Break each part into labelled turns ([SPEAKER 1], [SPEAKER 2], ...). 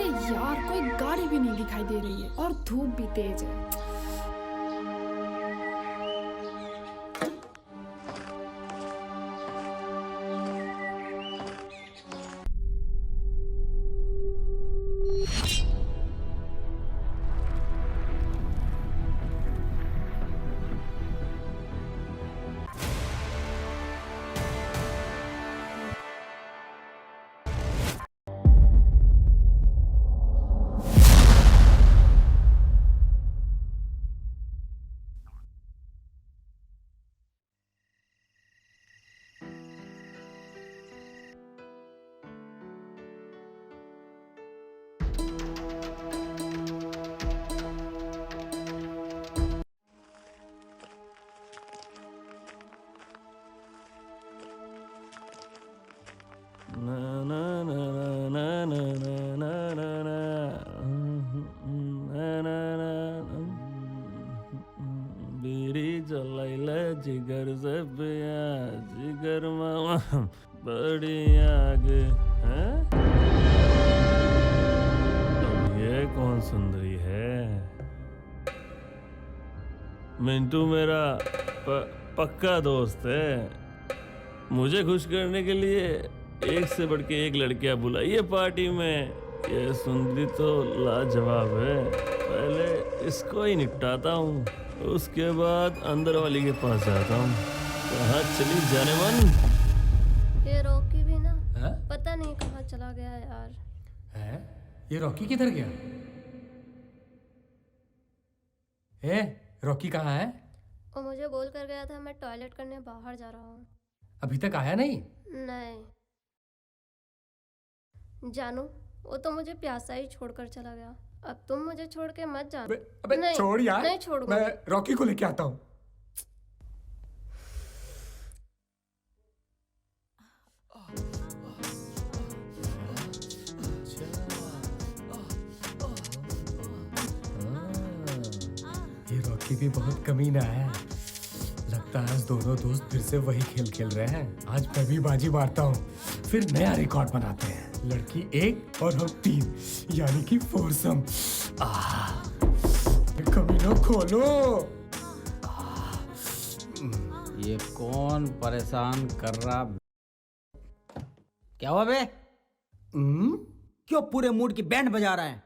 [SPEAKER 1] अरे यार, कोई गाड़ी भी नहीं दिखाई दे रही है और धूप भी तेज है।
[SPEAKER 2] बीड़ी जलाइले जिगर से पिया जिगर मामा बड़ी आगे हैं। अब ये कौन सुंदरी है? मिंटू मेरा पक्का दोस्त है। मुझे खुश करने के लिए एक से बढ़ के एक लड़कियां बुलाइए पार्टी में। ये सुंदरी तो लाजवाब है। पहले इसको ही निपटाता हूँ, उसके बाद अंदर वाली के पास जाता हूँ। कहाँ चली जाने मन?
[SPEAKER 3] ये रॉकी भी ना पता नहीं कहाँ चला गया यार।
[SPEAKER 4] है? ये रॉकी किधर गया? रॉकी कहाँ है?
[SPEAKER 3] वो मुझे बोल कर गया था मैं टॉयलेट करने बाहर जा रहा हूँ।
[SPEAKER 4] अभी तक आया नहीं?
[SPEAKER 3] नहीं जानू, वो तो मुझे प्यासा ही छोड़कर चला गया। अब तुम मुझे छोड़ के मत जाना।
[SPEAKER 4] अबे
[SPEAKER 3] नहीं,
[SPEAKER 4] छोड़ यार,
[SPEAKER 3] नहीं छोड़ूंगा।
[SPEAKER 4] मैं रॉकी को लेके आता हूँ। ये रॉकी भी बहुत कमीना है। लगता है आज दोनों दोस्त फिर से वही खेल खेल रहे हैं। आज मैं भी बाजी मारता हूँ, फिर नया रिकॉर्ड बनाते हैं। लड़की 1 और हम 3, यानी कि फोरसम। कमीनों खोलो।
[SPEAKER 5] ये कौन परेशान कर रहा? क्या हुआ बे? क्यों पूरे मूड की बैंड बजा रहा है?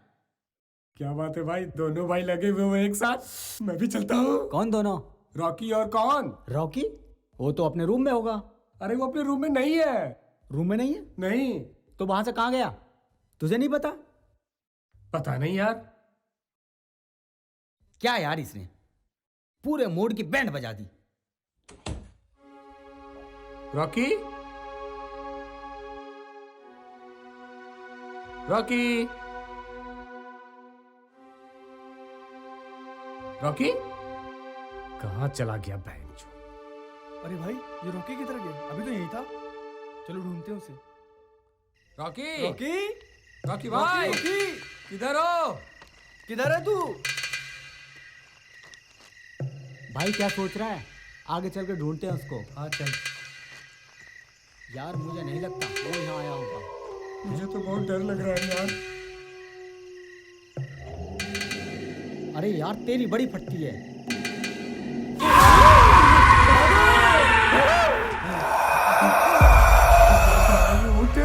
[SPEAKER 4] क्या बात है भाई, दोनों भाई लगे हुए हो एक साथ। मैं भी चलता हूँ।
[SPEAKER 5] कौन दोनों?
[SPEAKER 4] रॉकी और कौन?
[SPEAKER 5] रॉकी? वो तो अपने रूम में होगा।
[SPEAKER 4] अरे वो अपने रूम में नहीं है।
[SPEAKER 5] रूम में नहीं है?
[SPEAKER 4] नहीं।
[SPEAKER 5] तो वहां से कहाँ गया? तुझे नहीं पता?
[SPEAKER 4] पता नहीं यार।
[SPEAKER 5] क्या यार, इसने पूरे मूड की बैंड बजा दी।
[SPEAKER 4] रॉकी, रॉकी, रॉकी कहाँ चला गया बहन जो?
[SPEAKER 6] अरे भाई, ये रॉकी किधर गया? अभी तो यही था। चलो ढूंढते हैं उसे।
[SPEAKER 4] रॉकी,
[SPEAKER 6] रॉकी,
[SPEAKER 4] रॉकी भाई,
[SPEAKER 6] रॉकी,
[SPEAKER 4] किधर हो?
[SPEAKER 6] किधर है तू?
[SPEAKER 5] भाई क्या सोच रहा है? आगे चल के ढूंढते हैं उसको।
[SPEAKER 4] हाँ चल।
[SPEAKER 5] यार मुझे नहीं लगता वो यहाँ आया होगा।
[SPEAKER 4] मुझे तो बहुत डर लग रहा है यार।
[SPEAKER 5] अरे यार तेरी बड़ी फटती है।
[SPEAKER 4] उठ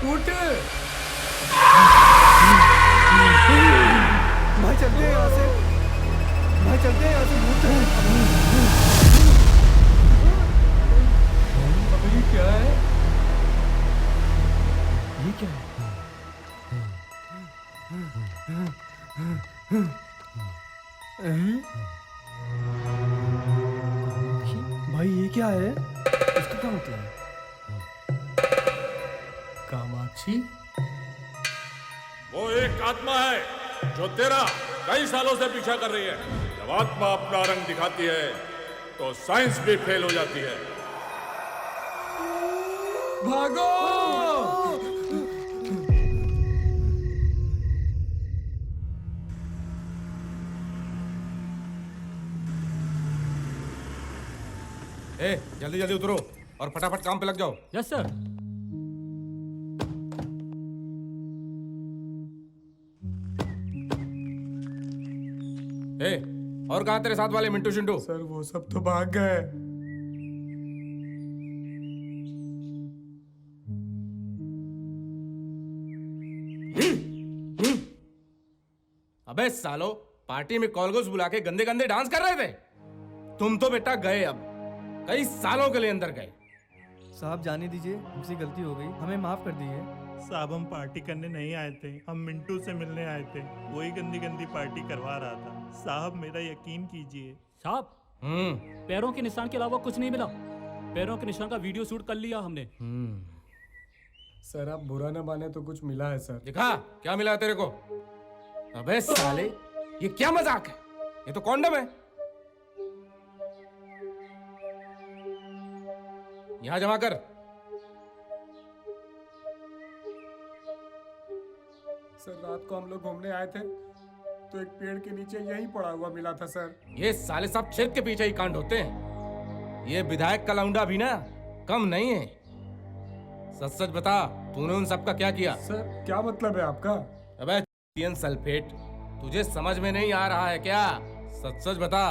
[SPEAKER 4] उठ।
[SPEAKER 6] भाई चलते हैं यहाँ से। भाई चलते हैं यहाँ से।
[SPEAKER 4] अबे ये क्या है? ये क्या है?
[SPEAKER 6] भाई ये क्या है? इसका क्या मतलब है?
[SPEAKER 4] कामाक्षी?
[SPEAKER 7] वो एक आत्मा है जो तेरा कई सालों से पीछा कर रही है। जब आत्मा अपना रंग दिखाती है तो साइंस भी फेल हो जाती है।
[SPEAKER 4] भागो!
[SPEAKER 7] जल्दी जल्दी उतरो और फटाफट काम पे लग जाओ।
[SPEAKER 5] Yes sir.
[SPEAKER 8] और कहाँ तेरे साथ वाले मिंटू शिंटू?
[SPEAKER 4] सर वो सब तो भाग गए।
[SPEAKER 8] अबे सालो, पार्टी में कॉलगोस बुला के गंदे गंदे डांस कर रहे थे। तुम तो बेटा गए, अब कई सालों के लिए अंदर गए।
[SPEAKER 6] साहब जाने दीजिए, हमसे गलती हो गई, हमें माफ कर दीजिए।
[SPEAKER 9] साहब हम पार्टी करने नहीं आए थे, हम मिंटू से मिलने आए थे। वही गंदी गंदी पार्टी करवा रहा था। साहब मेरा यकीन कीजिए।
[SPEAKER 10] साहब पैरों के निशान के अलावा कुछ नहीं मिला। पैरों के निशान का वीडियो शूट कर लिया हमने।
[SPEAKER 4] सर आप बुरा न माने तो कुछ मिला है सर।
[SPEAKER 8] दिखा क्या मिला है तेरे को? अबे साले, ये क्या मजाक है? ये तो कॉन्डम है। यहां जमा कर।
[SPEAKER 4] सर रात को हम लोग घूमने आए थे तो एक पेड़ के नीचे यही पड़ा हुआ मिला था सर।
[SPEAKER 8] ये साले सब छेद के पीछे ही कांड होते हैं। ये विधायक का लौंडा भी ना कम नहीं है। सच सच बता, तूने उन सब का क्या किया?
[SPEAKER 4] सर क्या मतलब है आपका?
[SPEAKER 8] अबे सल्फेट तुझे समझ में नहीं आ रहा है क्या? सच सच बता,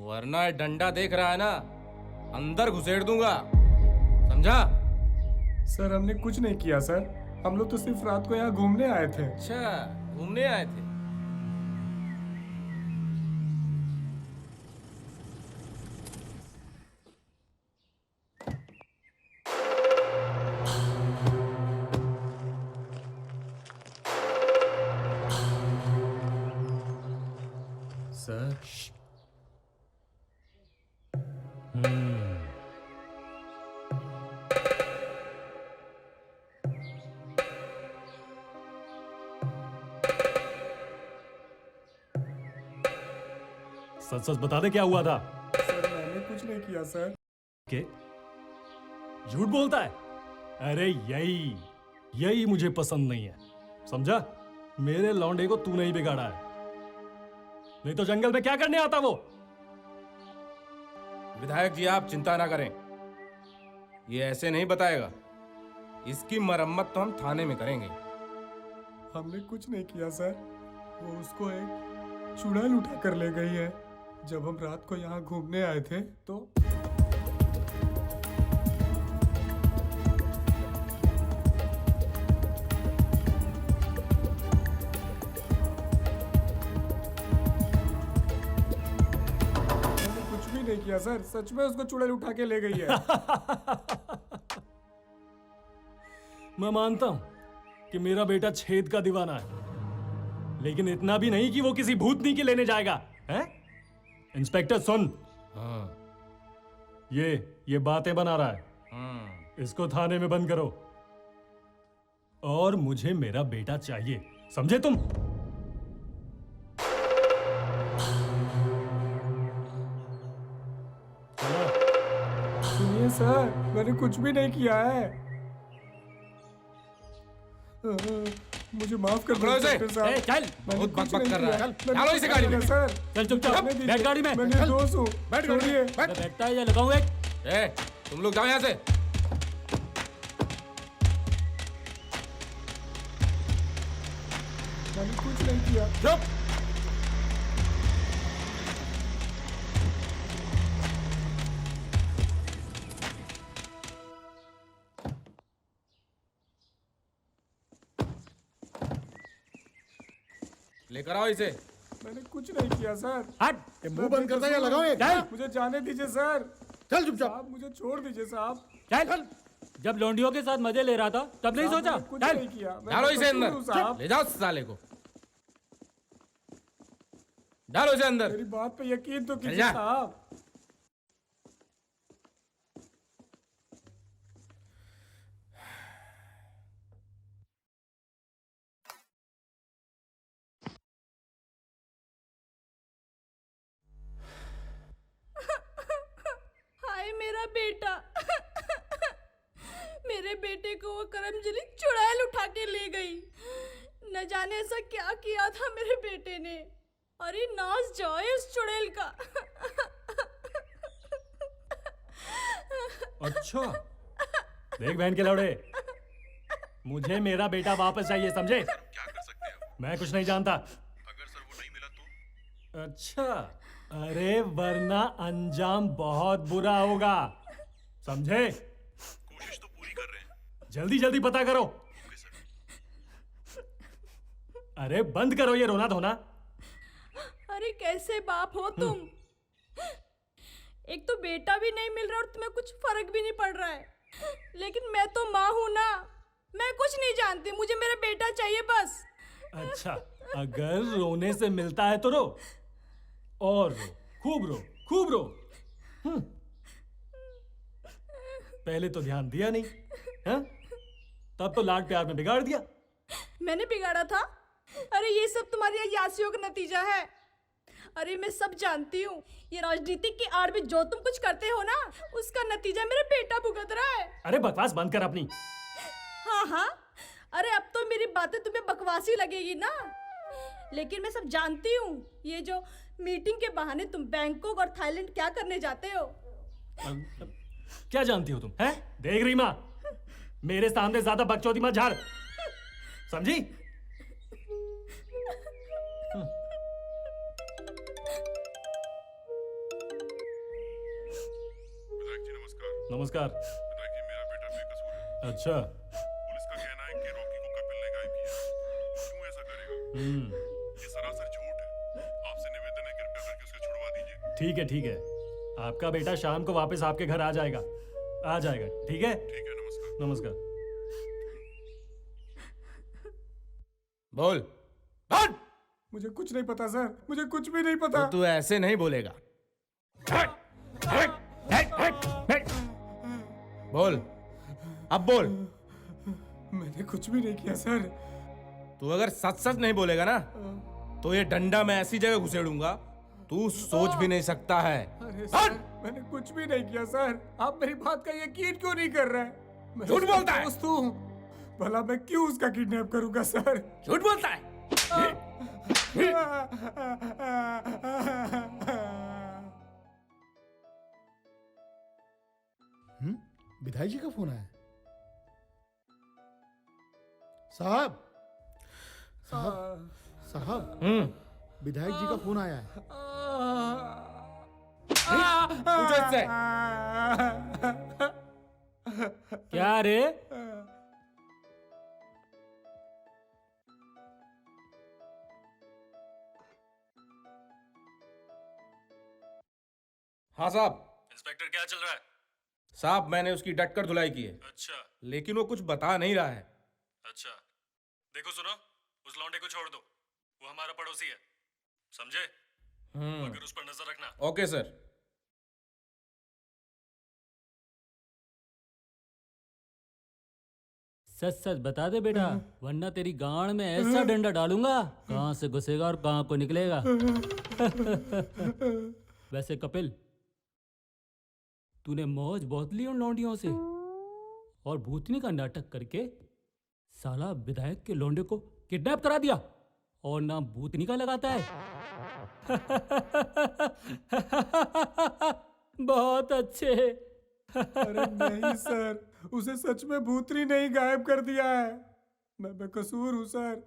[SPEAKER 8] वरना ये डंडा देख रहा है ना, अंदर घुसेड़ दूंगा, समझा?
[SPEAKER 4] सर हमने कुछ नहीं किया सर, हम लोग तो सिर्फ रात को यहाँ घूमने आए थे।
[SPEAKER 8] अच्छा, घूमने आए थे।
[SPEAKER 4] सर
[SPEAKER 10] सच सच बता दे क्या हुआ था।
[SPEAKER 4] सर मैंने कुछ नहीं किया सर।
[SPEAKER 10] के झूठ बोलता है? अरे यही मुझे पसंद नहीं है, समझा? मेरे लौंडे को तूने ही बिगाड़ा है, नहीं तो जंगल में क्या करने आता वो?
[SPEAKER 8] विधायक जी आप चिंता ना करें, ये ऐसे नहीं बताएगा। इसकी मरम्मत तो हम थाने में करेंगे।
[SPEAKER 4] हमने कुछ नहीं किया सर, वो उसको एक चुड़ैल उठा कर ले गई है। जब हम रात को यहाँ घूमने आए थे तो कुछ भी नहीं किया सर, सच में उसको चुड़ैल उठा के ले गई है।
[SPEAKER 10] मैं मानता हूं कि मेरा बेटा छेद का दीवाना है, लेकिन इतना भी नहीं कि वो किसी भूतनी के लेने जाएगा, हैं? इंस्पेक्टर सुन, ये बातें बना रहा है, इसको थाने में बंद करो और मुझे मेरा बेटा चाहिए, समझे तुम?
[SPEAKER 4] सुनिए सर, मैंने कुछ भी नहीं किया है। मुझे माफ कर दो
[SPEAKER 8] इसे।
[SPEAKER 4] साहब।
[SPEAKER 10] चल,
[SPEAKER 8] बहुत बकबक कर रहा है। चल, डालो इसे गाड़ी में।
[SPEAKER 4] सर
[SPEAKER 10] चल चुपचाप बैठ गाड़ी में।
[SPEAKER 4] मैं दोस्त हूँ,
[SPEAKER 8] बैठ गाड़ी
[SPEAKER 4] छोड़िए।
[SPEAKER 8] में, बैठ।
[SPEAKER 10] बैठता है या लगाऊं एक?
[SPEAKER 8] तुम लोग जाओ यहाँ से।
[SPEAKER 4] मैंने कुछ नहीं किया।
[SPEAKER 8] चुप। लेकर आओ इसे।
[SPEAKER 4] मैंने कुछ नहीं किया सर।
[SPEAKER 10] हट।
[SPEAKER 6] मुंह बंद करता है या लगाओ एक?
[SPEAKER 10] चल
[SPEAKER 4] मुझे जाने दीजिए सर।
[SPEAKER 6] चल चुपचाप।
[SPEAKER 4] साहब मुझे छोड़ दीजिए साहब।
[SPEAKER 10] चल। जब लौंडियों के साथ मजे ले रहा था तब नहीं सोचा?
[SPEAKER 4] मैंने कुछ
[SPEAKER 10] चल।
[SPEAKER 4] नहीं किया। मैं
[SPEAKER 8] डालो इसे
[SPEAKER 4] कसूर हूँ
[SPEAKER 8] अंदर,
[SPEAKER 4] साहब।
[SPEAKER 8] ले जाओ साले को, डालो इसे अंदर।
[SPEAKER 4] मेरी बात पे यकीन तो
[SPEAKER 8] चल
[SPEAKER 4] कीजिए
[SPEAKER 8] जा।
[SPEAKER 4] साहब।
[SPEAKER 1] हाय मेरा बेटा। मेरे बेटे को वो करमजली चुड़ैल उठा के ले गई। न जाने ऐसा क्या किया था मेरे बेटे ने। अरे नाच जाए उस चुड़ैल का।
[SPEAKER 10] अच्छा, देख बहन के लौड़े, मुझे मेरा बेटा वापस चाहिए, समझे?
[SPEAKER 7] क्या कर सकते हैं?
[SPEAKER 10] मैं कुछ नहीं जानता।
[SPEAKER 7] अगर सर वो नहीं मिला तो?
[SPEAKER 10] अच्छा, अरे वरना अंजाम बहुत बुरा होगा, समझे?
[SPEAKER 9] कोशिश तो पूरी कर रहे हैं।
[SPEAKER 10] जल्दी जल्दी पता करो। अरे बंद करो ये रोना धोना।
[SPEAKER 1] अरे कैसे बाप हो तुम? एक तो बेटा भी नहीं मिल रहा और तुम्हें कुछ फर्क भी नहीं पड़ रहा है, लेकिन मैं तो माँ हूं ना, मैं कुछ नहीं जानती, मुझे मेरा बेटा चाहिए बस।
[SPEAKER 10] अच्छा, अगर रोने से मिलता है तो रो, और रो, खूब रो, खूब रो। पहले तो ध्यान दिया नहीं, हाँ? तब तो लाड प्यार में बिगाड़ दिया।
[SPEAKER 1] मैंने बिगाड़ा था? अरे ये सब तुम्हारी अय्यासियों का नतीजा है। अरे मैं सब जानती हूँ, ये राजनीति की आड़ में जो तुम कुछ करते हो ना, उसका नतीजा मेरा बेटा भुगत रहा है।
[SPEAKER 10] अरे बकवास बंद कर अपनी।
[SPEAKER 1] हाँ हाँ, अरे अब तो मेरी बातें तुम्हें बकवासी लगेगी ना, लेकिन मैं सब जानती हूँ। ये जो मीटिंग के बहाने तुम बैंकॉक और थाईलैंड क्या करने जाते हो?
[SPEAKER 10] क्या जानती हो तुम, हैं? देख रही माँ, मेरे सामने ज्यादा बकचोदी मत झाड़, समझी?
[SPEAKER 9] विधायक जी नमस्कार।
[SPEAKER 10] नमस्कार।
[SPEAKER 9] विधायक जी, मेरा बेटा बेकसूर है।
[SPEAKER 10] अच्छा।
[SPEAKER 9] पुलिस का कहना है कि रॉकी को कपिल ने गायब किया। क्यों ऐसा करेगा? ये सरासर झूठ है। आपसे निवेदन है, कृपया करके उसे छुड़वा दीजिए।
[SPEAKER 10] ठीक है ठीक है, आपका बेटा शाम को वापस आपके घर आ जाएगा, आ जाएगा, ठीक है?
[SPEAKER 9] ठीक है, नमस्कार।
[SPEAKER 10] नमस्कार।
[SPEAKER 8] बोल बोल।
[SPEAKER 4] मुझे कुछ नहीं पता सर, मुझे कुछ भी नहीं पता।
[SPEAKER 8] तो तू ऐसे नहीं बोलेगा। बोल, अब बोल।
[SPEAKER 4] मैंने कुछ भी नहीं किया सर।
[SPEAKER 8] तू अगर सच सच नहीं बोलेगा ना, तो ये डंडा मैं ऐसी जगह घुसेड़ूंगा तू सोच भी नहीं सकता है।
[SPEAKER 4] अरे सर, मैंने कुछ भी नहीं किया सर। आप मेरी बात का यकीन क्यों नहीं कर रहे हैं? मैं
[SPEAKER 8] झूठ
[SPEAKER 4] उसका
[SPEAKER 8] बोलता है।
[SPEAKER 4] दोस्त हूँ। भला मैं क्यों उसका किडनैप करूंगा सर?
[SPEAKER 8] झूठ बोलता है।
[SPEAKER 6] विधायक जी का फोन आया। साहब साहब साहब, विधायक जी का फोन आया है।
[SPEAKER 8] पूछो इससे।
[SPEAKER 10] क्या रे?
[SPEAKER 8] हाँ साहब।
[SPEAKER 10] इंस्पेक्टर क्या चल रहा है?
[SPEAKER 8] साहब मैंने उसकी डटकर धुलाई की है,
[SPEAKER 10] अच्छा
[SPEAKER 8] लेकिन वो कुछ बता नहीं रहा है।
[SPEAKER 10] अच्छा, देखो सुनो, उस लौंडे को छोड़ दो, वो हमारा पड़ोसी है, समझे? मगर उस पर नजर रखना।
[SPEAKER 8] Okay sir.
[SPEAKER 11] सच सच बता दे बेटा, वरना तेरी गांड में ऐसा डंडा डालूंगा, कहां से घुसेगा और कहां को निकलेगा। वैसे कपिल, तूने मौज बहुत ली उन लौंडियों से, और भूतनी का नाटक करके साला विधायक के लौंडे को किडनैप करा दिया, और ना भूतनी का लगाता है। बहुत अच्छे।
[SPEAKER 4] अरे नहीं सर, उसे सच में भूतनी नहीं गायब कर दिया है। मैं बेकसूर हूँ सर।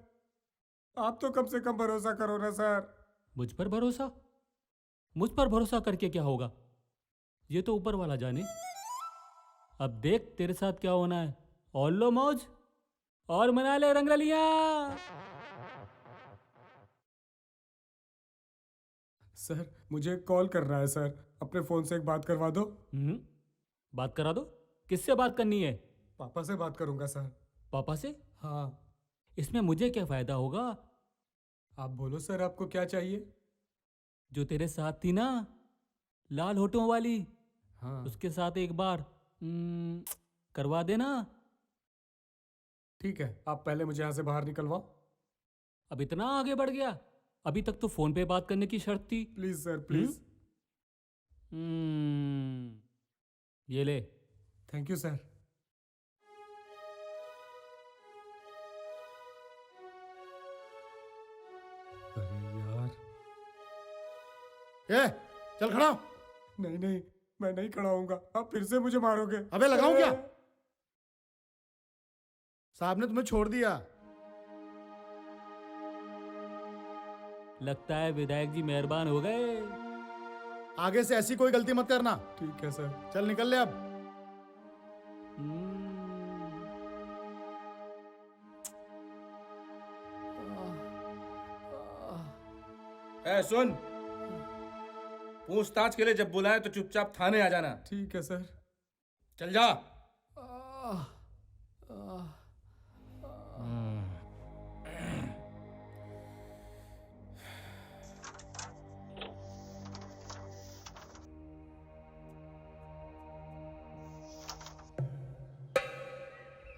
[SPEAKER 4] आप तो कम से कम भरोसा करो ना सर।
[SPEAKER 11] मुझ पर भरोसा? मुझ पर भरोसा करके क्या होगा, ये तो ऊपर वाला जाने। अब देख तेरे साथ क्या होना है। और लो मौज, और मना ले रंगरलिया।
[SPEAKER 4] सर मुझे कॉल कर रहा है सर, अपने फोन से एक बात करवा दो।
[SPEAKER 11] बात करा दो? किससे बात करनी है?
[SPEAKER 4] पापा से बात करूंगा सर।
[SPEAKER 11] पापा से?
[SPEAKER 4] हाँ।
[SPEAKER 11] इसमें मुझे क्या फायदा होगा?
[SPEAKER 4] आप बोलो सर, आपको क्या चाहिए?
[SPEAKER 11] जो तेरे साथ थी ना, लाल होठों वाली,
[SPEAKER 4] हाँ।
[SPEAKER 11] उसके साथ एक बार करवा देना।
[SPEAKER 4] ठीक है, आप पहले मुझे यहाँ से बाहर निकलवाओ।
[SPEAKER 11] अब इतना आगे बढ़ गया? अभी तक तो फोन पे बात करने की शर्त थी।
[SPEAKER 4] Please sir, please.
[SPEAKER 11] ये ले।
[SPEAKER 4] Thank you sir. अरे यार,
[SPEAKER 6] ए, चल खड़ा हो।
[SPEAKER 4] नहीं नहीं, मैं नहीं खड़ा होऊंगा, आप फिर से मुझे मारोगे।
[SPEAKER 6] अबे लगाऊं क्या? साहब ने तुम्हें छोड़ दिया।
[SPEAKER 11] लगता है विधायक जी मेहरबान हो गए।
[SPEAKER 6] आगे से ऐसी कोई गलती मत करना।
[SPEAKER 4] ठीक है सर।
[SPEAKER 6] चल निकल ले अब।
[SPEAKER 8] ए सुन, पूछताछ के लिए जब बुलाए तो चुपचाप थाने आ जाना।
[SPEAKER 4] ठीक है सर।
[SPEAKER 8] चल जा।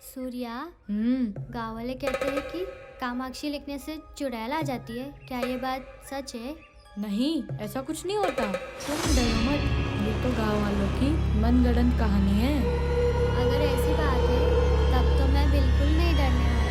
[SPEAKER 12] सूर्या, गाँव वाले कहते हैं कि कामाक्षी लिखने से चुड़ैल आ जाती है, क्या ये बात सच है?
[SPEAKER 1] नहीं, ऐसा कुछ नहीं होता। तुम डरो मत, ये तो गाँव वालों की मनगढ़ंत कहानी है।
[SPEAKER 12] अगर ऐसी बात है तब तो मैं बिल्कुल नहीं डरने वाली।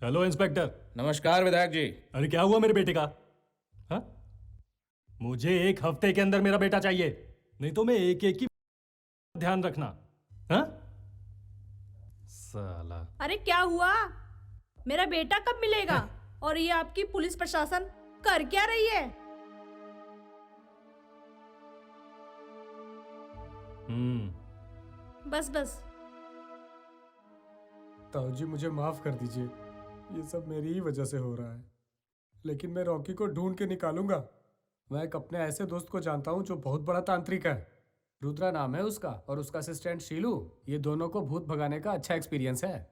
[SPEAKER 10] Hello inspector.
[SPEAKER 8] नमस्कार विधायक जी।
[SPEAKER 10] अरे क्या हुआ मेरे बेटे का? हाँ? मुझे 1 हफ्ते के अंदर मेरा बेटा चाहिए, नहीं तो मैं एक एक की ध्यान रखना। हाँ? साला।
[SPEAKER 1] अरे क्या हुआ? मेरा बेटा कब मिलेगा? और ये आपकी पुलिस प्रशासन कर क्या रही है? बस बस।
[SPEAKER 4] ताऊ जी मुझे माफ कर दीजिए, ये सब मेरी ही वजह से हो रहा है, लेकिन मैं रॉकी को ढूंढ के निकालूंगा। मैं एक अपने ऐसे दोस्त को जानता हूँ जो बहुत बड़ा तांत्रिक है, रुद्रा नाम है उसका, और उसका असिस्टेंट शीलू। ये दोनों को भूत भगाने का अच्छा एक्सपीरियंस है।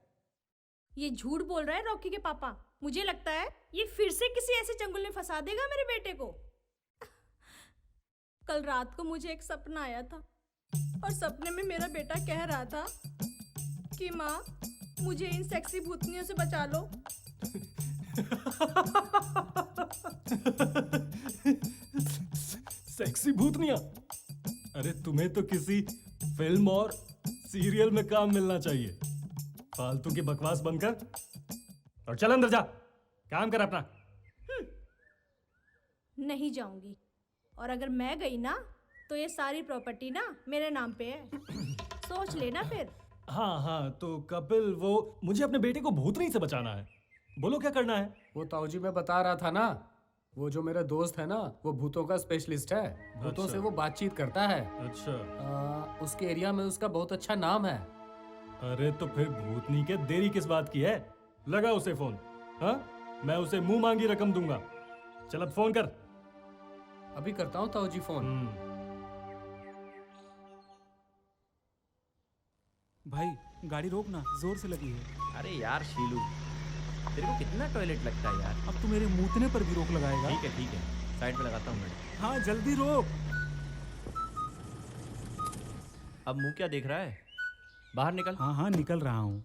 [SPEAKER 1] ये झूठ बोल रहा है रॉकी के पापा। मुझे लगता है ये फिर से किसी ऐसे चंगुल में फंसा देगा मेरे बेटे को। कल रात को मुझे एक सपना आया था और सपने में मेरा बेटा कह रहा था कि माँ मुझे इन सेक्सी भूतनियों से बचा लो।
[SPEAKER 10] सेक्सी भूतनिया? अरे तुम्हें तो किसी फिल्म और सीरियल में काम मिलना चाहिए। फालतू की बकवास बंद कर और चल अंदर जा, काम कर अपना।
[SPEAKER 1] नहीं जाऊंगी, और अगर मैं गई ना तो ये सारी प्रॉपर्टी ना मेरे नाम पे है। सोच लेना फिर।
[SPEAKER 10] हाँ हाँ, तो कपिल वो मुझे अपने बेटे को भूतनी से बचाना है। बोलो क्या करना है?
[SPEAKER 4] वो ताऊ जी मैं बता रहा था ना, वो जो मेरा दोस्त है ना वो भूतों का स्पेशलिस्ट है। भूतों
[SPEAKER 10] अच्छा।
[SPEAKER 4] से वो बातचीत करता है।
[SPEAKER 10] अच्छा।
[SPEAKER 4] उसके एरिया में उसका बहुत अच्छा नाम है।
[SPEAKER 10] अरे तो फिर भूतनी के देरी किस बात की है? लगा उसे फोन। हाँ, मैं उसे मुंह मांगी रकम दूंगा। चल अब फोन कर।
[SPEAKER 4] अभी करता हूँ ताऊ जी फोन।
[SPEAKER 11] भाई गाड़ी रोकना, जोर से लगी है।
[SPEAKER 13] अरे यार शीलू, तेरे को कितना टॉयलेट लगता है यार।
[SPEAKER 11] अब तो मेरे मूतने पर भी रोक लगाएगा।
[SPEAKER 13] ठीक है, साइड में लगाता हूँ गाड़ी।
[SPEAKER 11] हाँ जल्दी रोक।
[SPEAKER 13] अब मुंह क्या देख रहा है? बाहर निकल।
[SPEAKER 11] हाँ हाँ निकल रहा हूँ।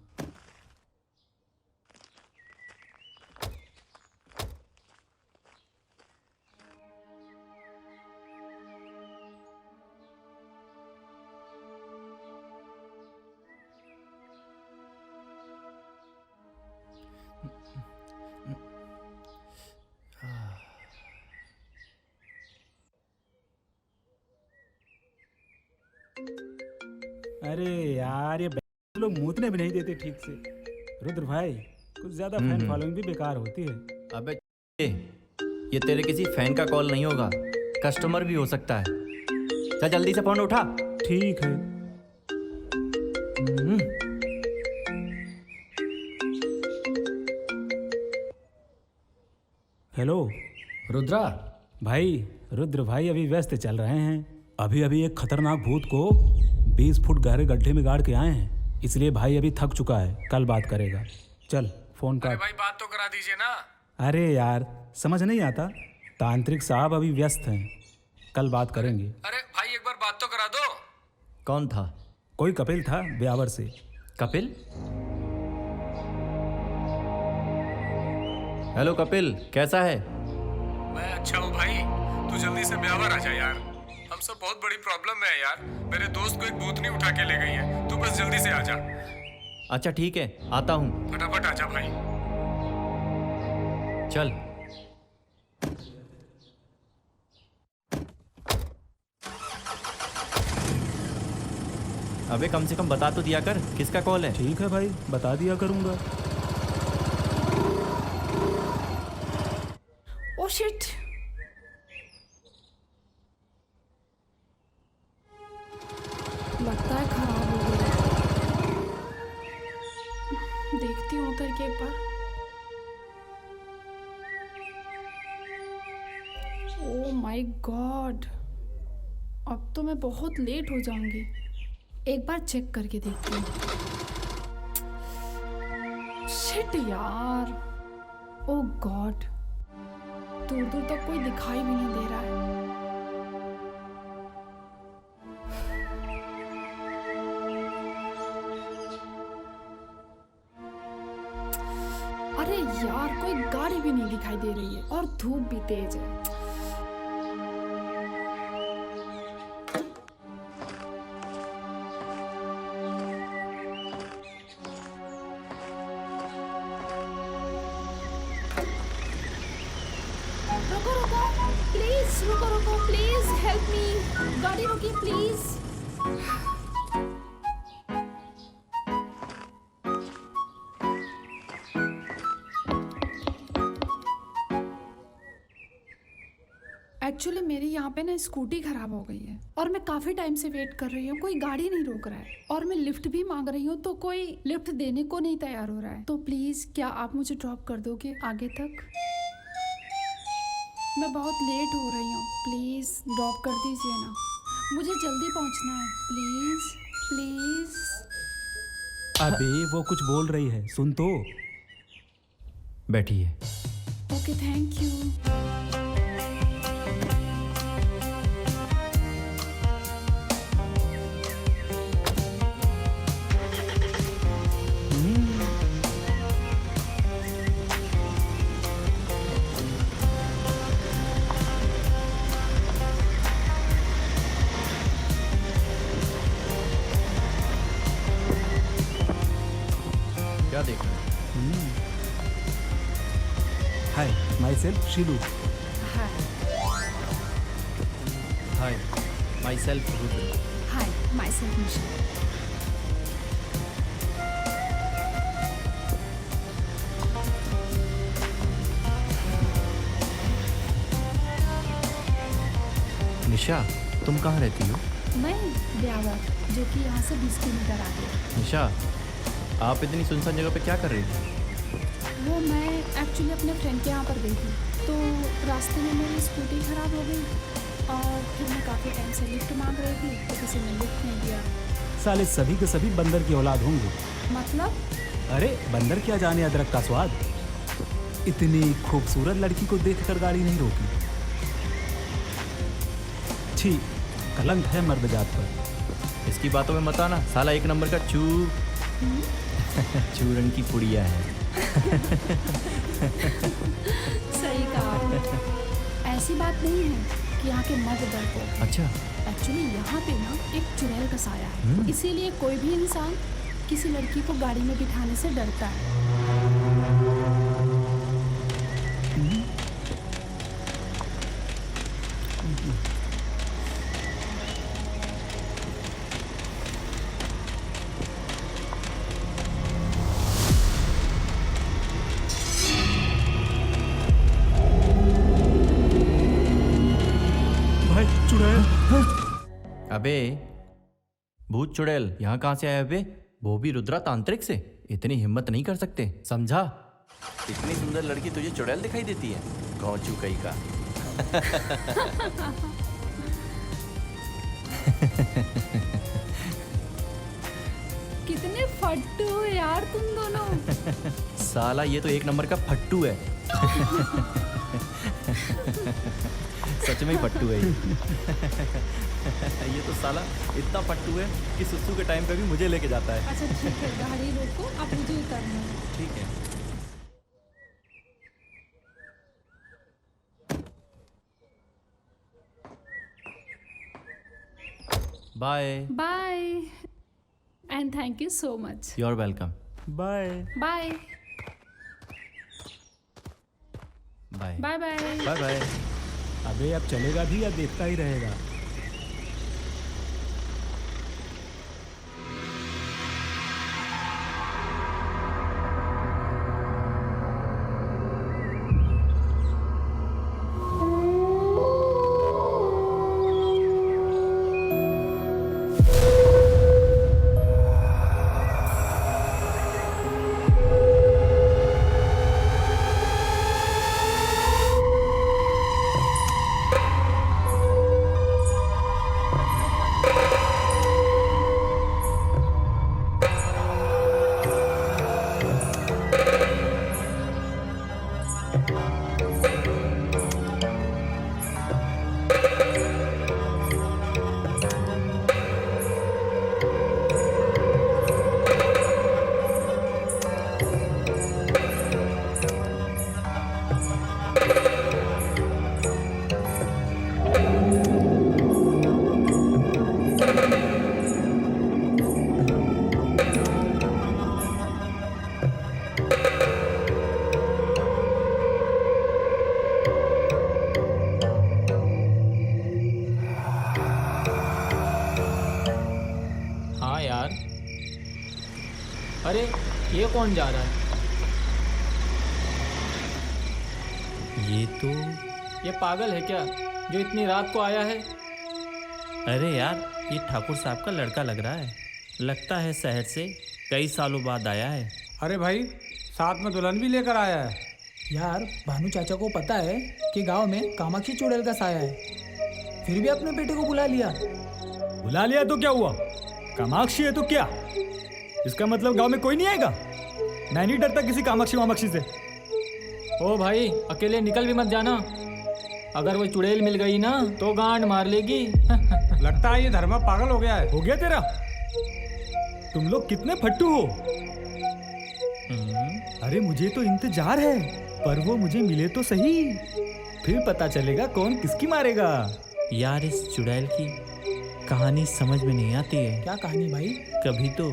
[SPEAKER 11] अरे यार ये लोग मूतने भी नहीं देते ठीक से। रुद्र भाई कुछ ज्यादा फैन फॉलोइंग भी बेकार होती है।
[SPEAKER 13] अबे ये तेरे किसी फैन का कॉल नहीं होगा, कस्टमर भी हो सकता है। चल जल्दी से फोन उठा।
[SPEAKER 11] ठीक है। हेलो
[SPEAKER 4] रुद्रा।
[SPEAKER 11] भाई, रुद्र भाई अभी व्यस्त चल रहे हैं। अभी अभी एक खतरनाक भूत को 20 फुट गहरे गड्ढे में गाड़ के आए हैं, इसलिए भाई अभी थक चुका है, कल बात करेगा। चल फोन काट।
[SPEAKER 4] भाई बात तो करा दीजिए ना।
[SPEAKER 11] अरे यार समझ नहीं आता, तांत्रिक साहब अभी व्यस्त हैं, कल बात करेंगे।
[SPEAKER 4] अरे भाई एक बार बात तो करा दो।
[SPEAKER 13] कौन था?
[SPEAKER 11] कोई कपिल था ब्यावर से।
[SPEAKER 13] कपिल? हेलो कपिल, कैसा है?
[SPEAKER 4] मैं अच्छा हूँ भाई, तू जल्दी से ब्यावर आ जा यार। हम सब बहुत बड़ी प्रॉब्लम में है यार। मेरे दोस्त को एक भूतनी उठा के ले गई है, तू बस जल्दी से आ जा।
[SPEAKER 13] अच्छा ठीक है, आता हूँ।
[SPEAKER 4] फटाफट आ जा भाई।
[SPEAKER 13] चल। अबे कम से कम बता तो दिया कर, किसका कॉल है?
[SPEAKER 11] ठीक है भाई, बता दिया करूँगा।
[SPEAKER 1] ओ शिट, लगता है खराब हो गया। देखती हूँ उतर के एक बार। ओ माय गॉड, अब तो मैं बहुत लेट हो जाऊंगी। एक बार चेक करके देखती हूँ। शिट यार, ओ गॉड, दूर दूर तक कोई दिखाई भी नहीं दे रहा है। अरे यार, कोई गाड़ी भी नहीं दिखाई दे रही है और धूप भी तेज है। रुको रुको प्लीज, रुको रुको प्लीज, हेल्प मी। गाड़ी रुकी प्लीज। एक्चुअली मेरी यहाँ पे ना स्कूटी खराब हो गई है और मैं काफ़ी टाइम से वेट कर रही हूँ, कोई गाड़ी नहीं रोक रहा है। और मैं लिफ्ट भी मांग रही हूँ तो कोई लिफ्ट देने को नहीं तैयार हो रहा है। तो प्लीज़ क्या आप मुझे ड्रॉप कर दोगे आगे तक? मैं बहुत लेट हो रही हूँ, प्लीज़ ड्रॉप कर दीजिए ना, मुझे जल्दी पहुँचना है, प्लीज़ प्लीज़।
[SPEAKER 11] अबे वो कुछ बोल रही है, सुन तो।
[SPEAKER 13] बैठिए।
[SPEAKER 1] Okay thank you.
[SPEAKER 13] क्या देख रहे हैं?
[SPEAKER 11] Hi, my self Shilu.
[SPEAKER 13] Hi, my self Rudra.
[SPEAKER 1] Hi, my self Nisha.
[SPEAKER 13] Nisha, तुम कहाँ रहती हो?
[SPEAKER 1] मैं ब्यावर, जो कि यहाँ से 20 किलोमीटर आगे है।
[SPEAKER 13] निशा, आप इतनी सुनसान जगह पे क्या कर रही थी?
[SPEAKER 1] वो मैं एक्चुअली अपने फ्रेंड के यहाँ पर गई थी, तो रास्ते में मेरी स्कूटी ख़राब हो गई और फिर मैं काफ़ी टाइम से लिफ्ट मांग रही थी तो किसी ने लिफ्ट नहीं दिया।
[SPEAKER 11] साले सभी के सभी बंदर की औलाद होंगे।
[SPEAKER 1] मतलब?
[SPEAKER 11] अरे बंदर क्या जाने अदरक का स्वाद। इतनी खूबसूरत लड़की को देखकर गाड़ी नहीं रोकी। छी, कलंक है मर्द जात पर।
[SPEAKER 13] इसकी बातों में मत आना, साला एक नंबर का चूरन की पुड़िया है।
[SPEAKER 1] सही कहा। ऐसी बात नहीं है कि यहाँ के मर्द डरते हैं।
[SPEAKER 13] अच्छा।
[SPEAKER 1] एक्चुअली यहाँ पे ना एक चुड़ैल का साया है, इसीलिए कोई भी इंसान किसी लड़की को गाड़ी में बिठाने से डरता है।
[SPEAKER 13] अबे भूत चुड़ैल यहाँ कहाँ से आया? अबे वो भी रुद्रा तांत्रिक से? इतनी हिम्मत नहीं कर सकते, समझा? इतनी सुंदर लड़की तुझे चुड़ैल दिखाई देती है? गौचू कहीं का।
[SPEAKER 1] कितने फट्टू हो यार तुम दोनों।
[SPEAKER 13] साला ये तो एक नंबर का फट्टू है। सच में ही फट्टू है ये तो साला इतना फट्टू है कि सुसु के टाइम पे भी मुझे लेके जाता है।
[SPEAKER 1] अच्छा ठीक है, गाड़ी रोको, अब मुझे उतरना है।
[SPEAKER 13] ठीक है। Bye.
[SPEAKER 1] Bye and thank you so much.
[SPEAKER 13] You are welcome.
[SPEAKER 10] Bye
[SPEAKER 1] bye
[SPEAKER 13] bye
[SPEAKER 1] bye bye
[SPEAKER 13] bye bye.
[SPEAKER 10] अबे अब चलेगा भी या देखता ही रहेगा?
[SPEAKER 11] अरे ये कौन जा रहा है?
[SPEAKER 13] ये तो
[SPEAKER 11] ये पागल है क्या जो इतनी रात को आया है?
[SPEAKER 14] अरे यार ये ठाकुर साहब का लड़का लग रहा है। लगता है शहर से कई सालों बाद आया है।
[SPEAKER 5] अरे भाई साथ में दुल्हन भी लेकर आया है।
[SPEAKER 6] यार भानु चाचा को पता है कि गांव में कामाक्षी चुड़ैल का साया है, फिर भी अपने बेटे को बुला लिया।
[SPEAKER 10] बुला लिया तो क्या हुआ? कामाक्षी है तो क्या? इसका मतलब गांव में कोई नहीं आएगा? मैं नहीं डरता किसी कामाक्षी वामाक्षी से।
[SPEAKER 11] ओ भाई अकेले निकल भी मत जाना, अगर वो चुड़ैल मिल गई ना तो गांड मार लेगी।
[SPEAKER 5] लगता है ये धर्मा पागल हो गया है।
[SPEAKER 10] हो गया तेरा? तुम लोग कितने फट्टू हो। अरे मुझे तो इंतजार है, पर वो मुझे मिले तो सही, फिर पता चलेगा कौन किसकी मारेगा।
[SPEAKER 14] यार इस चुड़ैल की कहानी समझ में नहीं आती है।
[SPEAKER 6] क्या कहानी भाई?
[SPEAKER 14] कभी तो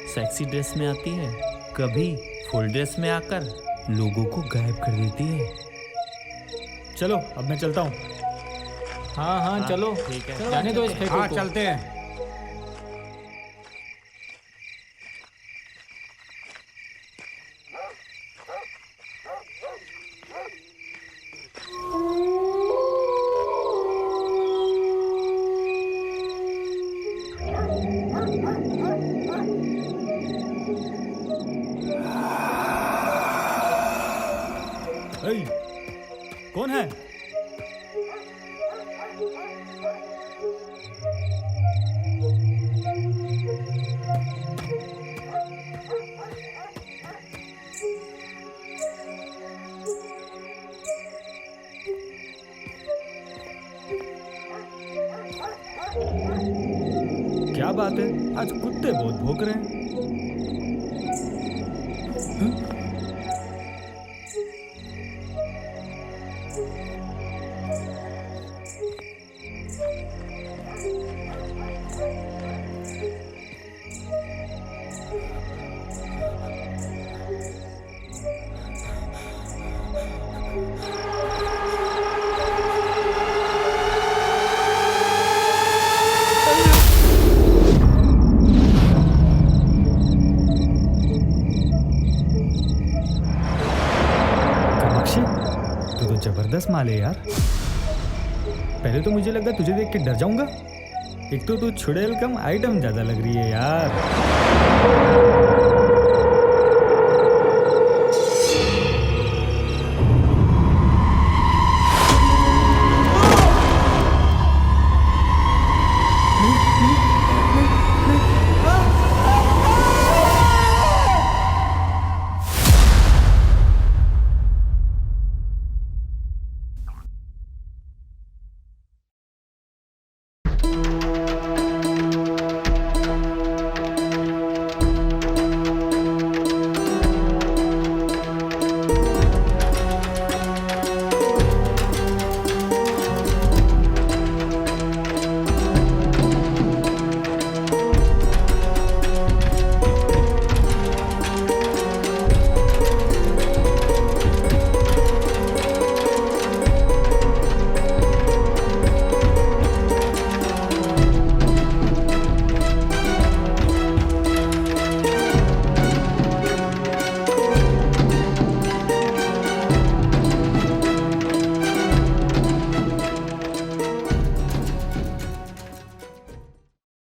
[SPEAKER 14] सेक्सी ड्रेस में आती है, कभी फुल ड्रेस में आकर लोगों को गायब कर देती है।
[SPEAKER 10] चलो अब मैं चलता हूँ।
[SPEAKER 11] हाँ चलो
[SPEAKER 14] ठीक है,
[SPEAKER 11] जाने दो इस फेंको
[SPEAKER 5] हाँ
[SPEAKER 11] को।
[SPEAKER 5] चलते हैं।
[SPEAKER 10] कौन है? क्या बात है, आज कुत्ते बहुत भौंक रहे हैं। जबरदस्त माल है यार। पहले तो मुझे लगा तुझे देख के डर जाऊंगा, एक तो तू चुड़ैल कम आइटम ज्यादा लग रही है यार।